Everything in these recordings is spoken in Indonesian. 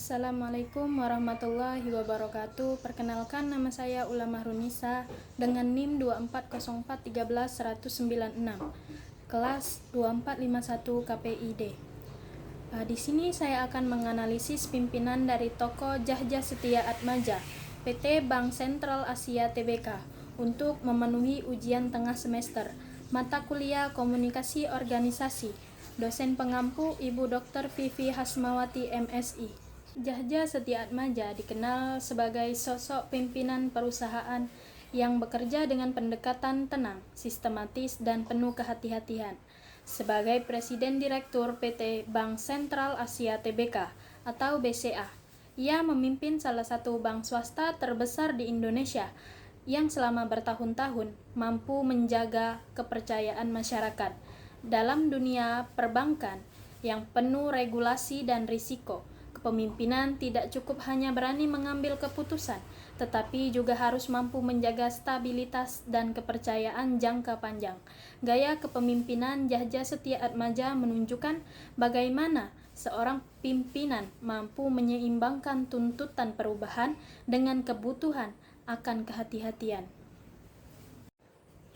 Assalamualaikum warahmatullahi wabarakatuh. Perkenalkan, nama saya Ulamah Runisa dengan NIM 241419196, kelas 2451 KPID. Di sini saya akan menganalisis pimpinan dari tokoh Djahja Setia Atmadja, PT Bank Sentral Asia Tbk, untuk memenuhi ujian tengah semester mata kuliah Komunikasi Organisasi. Dosen pengampu Ibu Dr. Vivi Hasmawati MSI. Djahja Setia Atmadja dikenal sebagai sosok pimpinan perusahaan yang bekerja dengan pendekatan tenang, sistematis, dan penuh kehati-hatian. Sebagai Presiden Direktur PT Bank Sentral Asia Tbk atau BCA, ia memimpin salah satu bank swasta terbesar di Indonesia yang selama bertahun-tahun mampu menjaga kepercayaan masyarakat dalam dunia perbankan yang penuh regulasi dan risiko. Kepemimpinan tidak cukup hanya berani mengambil keputusan, tetapi juga harus mampu menjaga stabilitas dan kepercayaan jangka panjang. Gaya kepemimpinan Djahja Setia Atmadja menunjukkan bagaimana seorang pimpinan mampu menyeimbangkan tuntutan perubahan dengan kebutuhan akan kehati-hatian.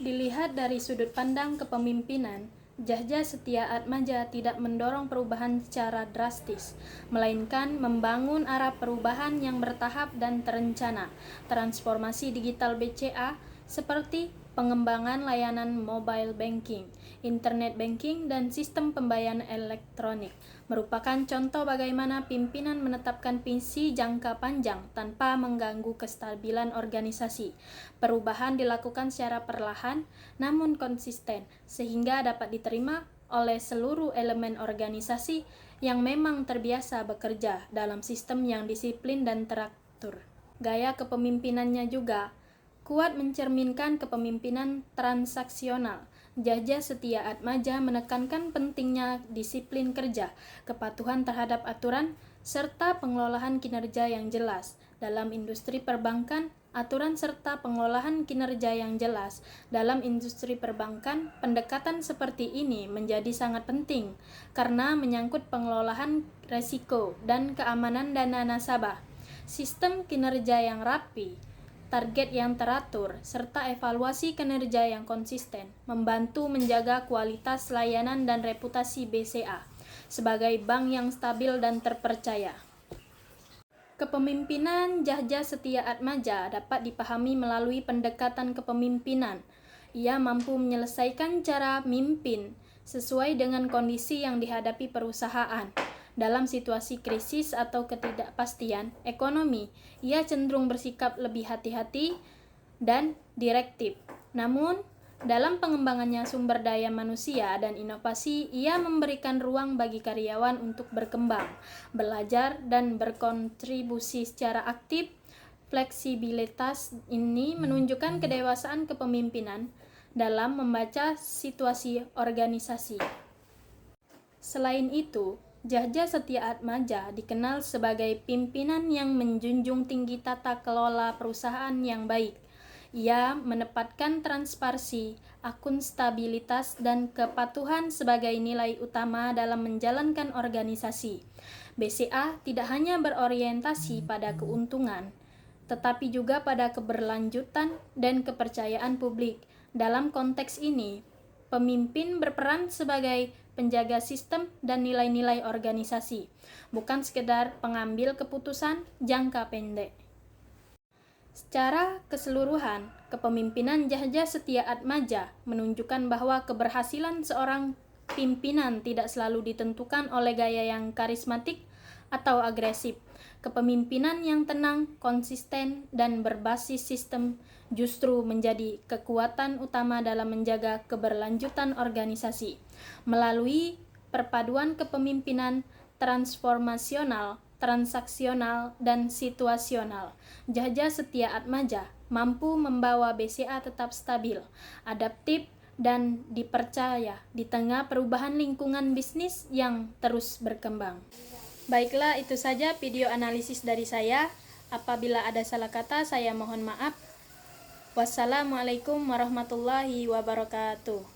Dilihat dari sudut pandang kepemimpinan, Djahja Setia Atmadja tidak mendorong perubahan secara drastis, melainkan membangun arah perubahan yang bertahap dan terencana. Transformasi digital BCA seperti pengembangan layanan mobile banking, internet banking, dan sistem pembayaran elektronik merupakan contoh bagaimana pimpinan menetapkan visi jangka panjang tanpa mengganggu kestabilan organisasi. Perubahan dilakukan secara perlahan namun konsisten sehingga dapat diterima oleh seluruh elemen organisasi yang memang terbiasa bekerja dalam sistem yang disiplin dan teratur. Gaya kepemimpinannya juga kuat mencerminkan kepemimpinan transaksional. Djahja Setia Atmadja menekankan pentingnya disiplin kerja, kepatuhan terhadap aturan, serta pengelolaan kinerja yang jelas. Dalam industri perbankan, aturan serta pengelolaan kinerja yang jelas dalam industri perbankan, pendekatan seperti ini menjadi sangat penting karena menyangkut pengelolaan risiko dan keamanan dana nasabah. Sistem kinerja yang rapi, target yang teratur, serta evaluasi kinerja yang konsisten membantu menjaga kualitas layanan dan reputasi BCA sebagai bank yang stabil dan terpercaya. Kepemimpinan Djahja Setia Atmadja dapat dipahami melalui pendekatan kepemimpinan. Ia mampu menyelesaikan cara mimpin sesuai dengan kondisi yang dihadapi perusahaan. Dalam situasi krisis atau ketidakpastian ekonomi, ia cenderung bersikap lebih hati-hati dan direktif. Namun, dalam pengembangannya sumber daya manusia dan inovasi, ia memberikan ruang bagi karyawan untuk berkembang, belajar, dan berkontribusi secara aktif. Fleksibilitas ini menunjukkan kedewasaan kepemimpinan dalam membaca situasi organisasi. Selain itu, Djahja Setia Atmadja dikenal sebagai pimpinan yang menjunjung tinggi tata kelola perusahaan yang baik. Ia menempatkan transparansi, akuntabilitas, dan kepatuhan sebagai nilai utama dalam menjalankan organisasi. BCA tidak hanya berorientasi pada keuntungan, tetapi juga pada keberlanjutan dan kepercayaan publik. Dalam konteks ini, pemimpin berperan sebagai penjaga sistem dan nilai-nilai organisasi, bukan sekedar pengambil keputusan jangka pendek. Secara keseluruhan, kepemimpinan Djahja Setia Atmadja menunjukkan bahwa keberhasilan seorang pimpinan tidak selalu ditentukan oleh gaya yang karismatik atau agresif. Kepemimpinan yang tenang, konsisten, dan berbasis sistem justru menjadi kekuatan utama dalam menjaga keberlanjutan organisasi. Melalui perpaduan kepemimpinan transformasional, transaksional, dan situasional, Djahja Setia Atmadja mampu membawa BCA tetap stabil, adaptif, dan dipercaya di tengah perubahan lingkungan bisnis yang terus berkembang. Baiklah, itu saja video analisis dari saya. Apabila ada salah kata, saya mohon maaf. Wassalamualaikum warahmatullahi wabarakatuh.